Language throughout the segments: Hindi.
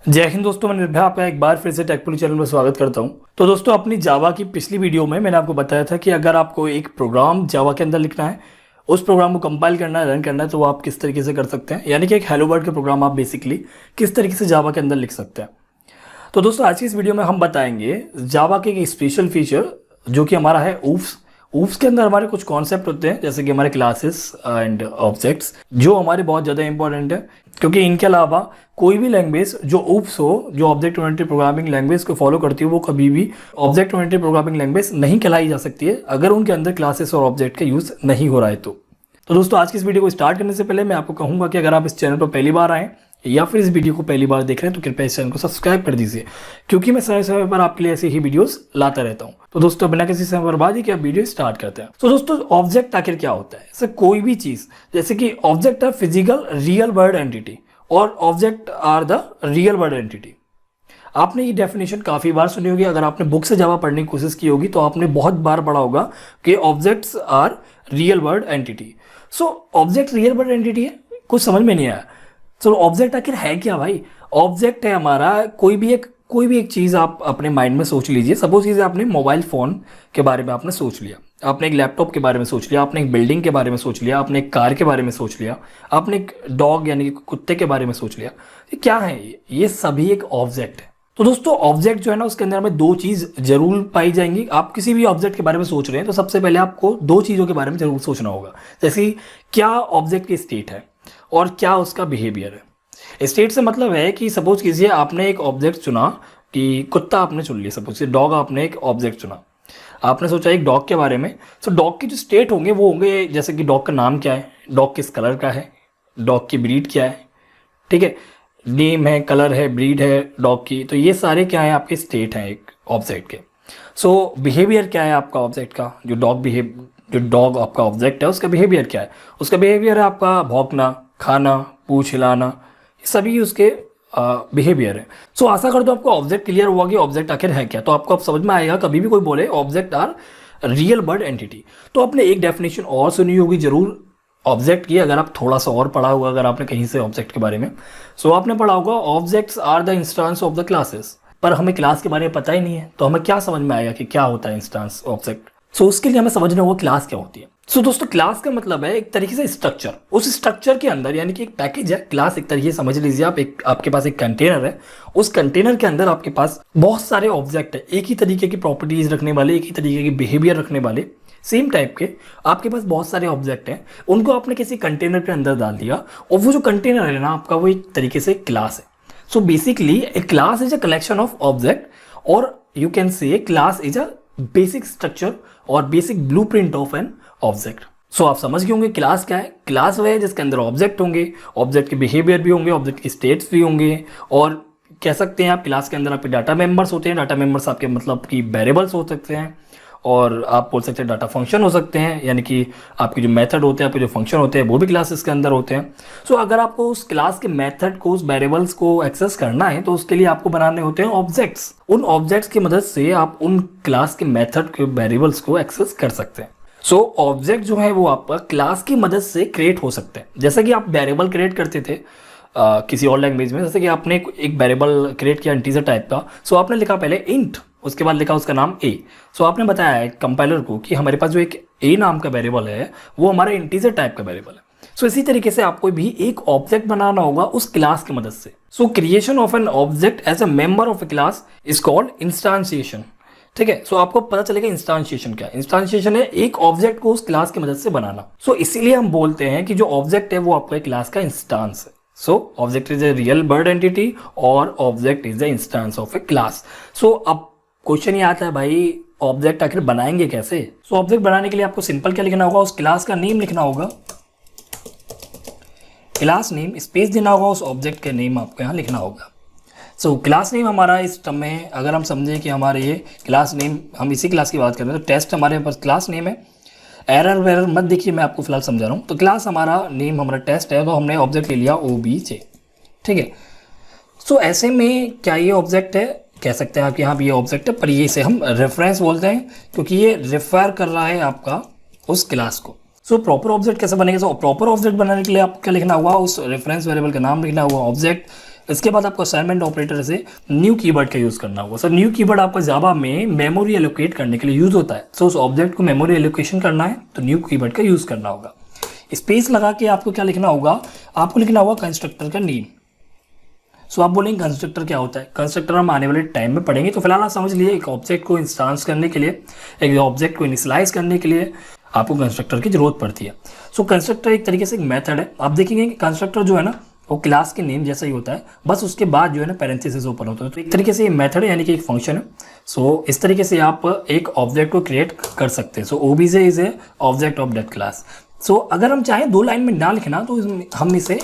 जय हिंद दोस्तों, मैं निर्भय आपका एक बार फिर से टेकपुली चैनल में स्वागत करता हूं। तो दोस्तों, अपनी जावा की पिछली वीडियो में मैंने आपको बताया था कि अगर आपको एक प्रोग्राम जावा के अंदर लिखना है, उस प्रोग्राम को कंपाइल करना है, रन करना है, तो वो आप किस तरीके से कर सकते हैं। यानी कि एक हेलो वर्ल्ड का प्रोग्राम आप बेसिकली किस तरीके से जावा के अंदर लिख सकते हैं। तो दोस्तों, आज की इस वीडियो में हम बताएंगे जावा के एक स्पेशल फीचर जो कि हमारा है ऊफ्स। ऊफ्स के अंदर हमारे कुछ कॉन्सेप्ट होते हैं, जैसे कि हमारे क्लासेस एंड ऑब्जेक्ट्स, जो हमारे बहुत ज़्यादा इंपॉर्टेंट है, क्योंकि इनके अलावा कोई भी लैंग्वेज जो ऊफ्स हो, जो ऑब्जेक्ट ओरिएंटेड प्रोग्रामिंग लैंग्वेज को फॉलो करती है, वो कभी भी ऑब्जेक्ट ओरिएंटेड प्रोग्रामिंग लैंग्वेज नहीं कहलाई जा सकती है अगर उनके अंदर क्लासेस और ऑब्जेक्ट का यूज़ नहीं हो रहा है। तो दोस्तों, आज की इस वीडियो को स्टार्ट करने से पहले मैं आपको कहूँगा कि अगर आप इस चैनल पर पहली बार आएँ या फिर इस वीडियो को पहली बार देख रहे हैं तो कृपया इस चैनल को सब्सक्राइब कर दीजिए, क्योंकि मैं समय समय पर आपके लिए ऐसी ही वीडियोस लाता रहता हूं। तो दोस्तों, बिना किसी समय बर्बादी के अब वीडियो स्टार्ट करते हैं। तो दोस्तों, ऑब्जेक्ट आखिर क्या होता है? जैसे कोई भी चीज, जैसे कि object are physical real world entity और object are the real world entity. आपने ये डेफिनेशन काफ़ी बार सुनी होगी। अगर आपने बुक से जावा पढ़ने की कोशिश की होगी तो आपने बहुत बार पढ़ा होगा कि objects are real world entity. So object real world entity है, कुछ समझ में नहीं आया। चलो, ऑब्जेक्ट आखिर है क्या भाई? ऑब्जेक्ट है हमारा कोई भी एक चीज़ आप अपने माइंड में सोच लीजिए। सपोज कीजिए आपने मोबाइल फ़ोन के बारे में आपने सोच लिया, आपने एक लैपटॉप के बारे में सोच लिया, आपने एक बिल्डिंग के बारे में सोच लिया, आपने एक कार के बारे में सोच लिया, आपने एक डॉग यानी कि कुत्ते के बारे में सोच लिया। ये क्या है? ये सभी एक ऑब्जेक्ट है। तो दोस्तों, ऑब्जेक्ट जो है ना, उसके अंदर हमें दो चीज़ जरूर पाई जाएंगी। आप किसी भी ऑब्जेक्ट के बारे में सोच रहे हैं तो सबसे पहले आपको दो चीज़ों के बारे में जरूर सोचना होगा, जैसे क्या ऑब्जेक्ट की स्टेट है और क्या उसका बिहेवियर है। स्टेट से मतलब है कि सपोज कीजिए आपने एक ऑब्जेक्ट चुना कि कुत्ता आपने चुन लिया, सपोज कीजिए डॉग आपने एक ऑब्जेक्ट चुना, आपने सोचा एक डॉग के बारे में। तो डॉग की जो स्टेट होंगे वो होंगे जैसे कि डॉग का नाम क्या है, डॉग किस कलर का है, डॉग की ब्रीड क्या है, ठीक है, नेम है, कलर है, ब्रीड है डॉग की। तो ये सारे क्या है, आपके स्टेट हैं एक ऑब्जेक्ट के। सो बिहेवियर क्या है आपका ऑब्जेक्ट का, जो डॉग आपका ऑब्जेक्ट है उसका बिहेवियर क्या है? उसका बिहेवियर है आपका भौंकना, खाना, पूंछ हिलाना, ये सभी उसके बिहेवियर है। सो आशा करता हूं आपको ऑब्जेक्ट क्लियर हुआ कि ऑब्जेक्ट आखिर है क्या। तो आपको अब समझ में आएगा कभी भी कोई बोले object are real world entity, तो आपने एक डेफिनेशन और सुनी होगी जरूर ऑब्जेक्ट की। अगर आप थोड़ा सा और पढ़ा होगा, अगर आपने कहीं से ऑब्जेक्ट के बारे में, सो आपने पढ़ा होगा objects are the instance of the classes. पर हमें क्लास के बारे में पता ही नहीं है, तो हमें क्या समझ में आएगा कि क्या होता है इंस्टेंस ऑब्जेक्ट। सो उसके लिए हमें समझना होगा क्लास क्या होती है। सो दोस्तों, क्लास का मतलब है एक तरीके से स्ट्रक्चर। उस स्ट्रक्चर के अंदर यानी कि एक पैकेज है क्लास, एक तरीके से समझ लीजिए आप। आपके पास एक कंटेनर है, उस कंटेनर के अंदर आपके पास बहुत सारे ऑब्जेक्ट है, एक ही तरीके की प्रॉपर्टीज रखने वाले, एक ही तरीके की बिहेवियर रखने वाले, सेम टाइप के आपके पास बहुत सारे ऑब्जेक्ट हैं। उनको आपने किसी कंटेनर के अंदर डाल दिया और वो जो कंटेनर है ना आपका, वो एक तरीके से क्लास है। So basically a class is a collection of object, और you can say class is a basic structure और basic blueprint of an object. So आप समझ गए होंगे क्लास क्या है। क्लास वह है जिसके अंदर ऑब्जेक्ट होंगे, ऑब्जेक्ट के बिहेवियर भी होंगे, ऑब्जेक्ट की स्टेट्स भी होंगे, और कह सकते हैं आप क्लास के अंदर आपके डाटा मेंबर्स होते हैं। डाटा मेंबर्स आपके मतलब कि वेरिएबल्स हो सकते हैं, और आप बोल सकते हैं डाटा फंक्शन हो सकते हैं, यानी कि आपके जो मेथड होते हैं, आपके जो फंक्शन होते हैं, वो भी क्लासेस के अंदर होते हैं। सो अगर आपको उस क्लास के मेथड को, उस वेरिएबल्स को एक्सेस करना है, तो उसके लिए आपको बनाने होते हैं ऑब्जेक्ट्स। उन ऑब्जेक्ट्स की मदद से आप उन क्लास के मेथड के वेरिएबल्स को एक्सेस कर सकते हैं। सो ऑब्जेक्ट जो है वो आपका क्लास की मदद से क्रिएट हो सकते हैं। जैसे कि आप वेरिएबल क्रिएट करते थे किसी और लैंग्वेज में, जैसे कि आपने एक वेरिएबल क्रिएट किया इंटीजर टाइप का। सो आपने लिखा पहले इंट, उसके बाद लिखा उसका नाम ए। सो आपने बताया है कंपाइलर को कि हमारे पास जो एक ए नाम का वेरिएबल है वो हमारा इंटीजर टाइप का वेरिएबल है। सो इसी तरीके से आपको भी एक ऑब्जेक्ट बनाना होगा उस क्लास की मदद से। So creation of an object as a member of a class is called instantiation. ठीक है, सो आपको पता चलेगा इंस्टांशिएशन क्या है। इंस्टांशिएशन है एक ऑब्जेक्ट को उस क्लास की मदद से बनाना। सो इसीलिए हम बोलते हैं कि जो ऑब्जेक्ट है वो आपका क्लास का इंस्टांस है। So object is a real world entity और object is the instance of a class. So अब क्वेश्चन ये आता है भाई, ऑब्जेक्ट आखिर बनाएंगे कैसे? सो ऑब्जेक्ट बनाने के लिए आपको सिंपल क्या लिखना होगा, उस क्लास का नेम लिखना होगा, क्लास नेम, स्पेस देना होगा, उस ऑब्जेक्ट का नेम आपको यहाँ लिखना होगा। सो क्लास नेम हमारा इस टर्म में अगर हम समझें कि हमारे ये क्लास नेम, हम इसी क्लास की बात कर रहे हैं, तो टेस्ट हमारे पास क्लास नेम है। एरर वेरर मत देखिए, मैं आपको फिलहाल समझा रहा हूँ। तो क्लास हमारा नेम, हमारा टेस्ट है, तो हमने ऑब्जेक्ट ले लिया OBJ। ठीक है, सो ऐसे में क्या ये ऑब्जेक्ट है? कह सकते हैं आप यहाँ भी ये ऑब्जेक्ट है, पर ये इसे हम रेफरेंस बोलते हैं क्योंकि ये रेफर कर रहा है आपका उस क्लास को। सो प्रॉपर ऑब्जेक्ट कैसे बनेगा? सो प्रॉपर ऑब्जेक्ट बनाने के लिए आपको क्या लिखना होगा, उस रेफरेंस वेरिएबल का नाम लिखना होगा ऑब्जेक्ट, इसके बाद आपको असाइनमेंट ऑपरेटर से न्यू कीवर्ड का यूज़ करना होगा। सर न्यू कीवर्ड आपका जावा में मेमोरी एलोकेट करने के लिए यूज़ होता है। सो उस ऑब्जेक्ट को मेमोरी एलोकेशन करना है तो न्यू कीवर्ड का यूज़ करना होगा। स्पेस लगा के आपको क्या लिखना होगा, आपको लिखना होगा कंस्ट्रक्टर का नेम। सो आप बोलेंगे कंस्ट्रक्टर क्या होता है, कंस्ट्रक्टर हम आने वाले टाइम में पढ़ेंगे। तो फिलहाल आप समझ लिए एक ऑब्जेक्ट को इंस्टांस करने के लिए, एक ऑब्जेक्ट को इनिशियलाइज करने के लिए आपको कंस्ट्रक्टर की जरूरत पड़ती है। सो कंस्ट्रक्टर एक तरीके से एक मेथड है। आप देखेंगे कि कंस्ट्रक्टर जो है ना वो क्लास के नेम जैसा ही होता है, बस उसके बाद जो है ना पैरेंथेसिस ओपन होता है। तो एक तरीके से ये मेथड है, यानी कि एक फंक्शन है। सो इस तरीके से आप एक ऑब्जेक्ट को क्रिएट कर सकते हैं। So OBJ is a object of that class. So अगर हम चाहें 2 लाइन में ना लिखना तो हम इसे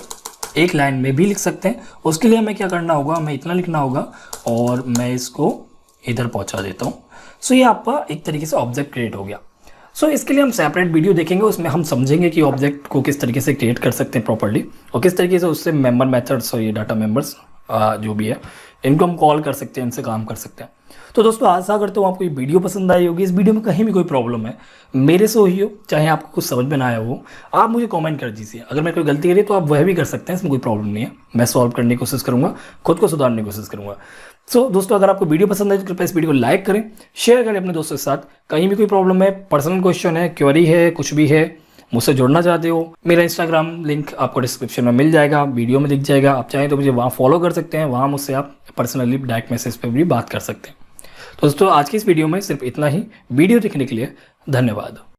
1 लाइन में भी लिख सकते हैं। उसके लिए हमें क्या करना होगा, हमें इतना लिखना होगा और मैं इसको इधर पहुंचा देता हूँ। सो ये आपका एक तरीके से ऑब्जेक्ट क्रिएट हो गया। सो इसके लिए हम सेपरेट वीडियो देखेंगे, उसमें हम समझेंगे कि ऑब्जेक्ट को किस तरीके से क्रिएट कर सकते हैं प्रॉपर्ली, और किस तरीके से उससे मेंबर मेथड्स और ये डाटा मेंबर्स जो भी है इनको हम कॉल कर सकते हैं, इनसे काम कर सकते हैं। तो दोस्तों आशा करता हूँ आपको ये वीडियो पसंद आई होगी। इस वीडियो में कहीं भी कोई प्रॉब्लम है मेरे से हुई हो, चाहे आपको कुछ समझ में ना आया हो, आप मुझे कमेंट कर दीजिए। अगर मैं कोई गलती करी तो आप वह भी कर सकते हैं, इसमें कोई प्रॉब्लम नहीं है। मैं सॉल्व करने की कोशिश करूँगा, खुद को सुधारने की कोशिश करूँगा। सो दोस्तों अगर आपको वीडियो पसंद आए तो कृपया इस वीडियो को लाइक करें, शेयर करें अपने दोस्तों के साथ। कहीं भी कोई प्रॉब्लम है, पर्सनल क्वेश्चन है, क्वेरी है, कुछ भी है, मुझसे जुड़ना चाहते हो, मेरा इंस्टाग्राम लिंक आपको डिस्क्रिप्शन में मिल जाएगा, वीडियो में दिख जाएगा। आप चाहें तो मुझे वहाँ फॉलो कर सकते हैं, वहाँ मुझसे आप पर्सनली डायरेक्ट मैसेज पे भी बात कर सकते हैं। तो दोस्तों आज की इस वीडियो में सिर्फ इतना ही। वीडियो देखने के लिए धन्यवाद।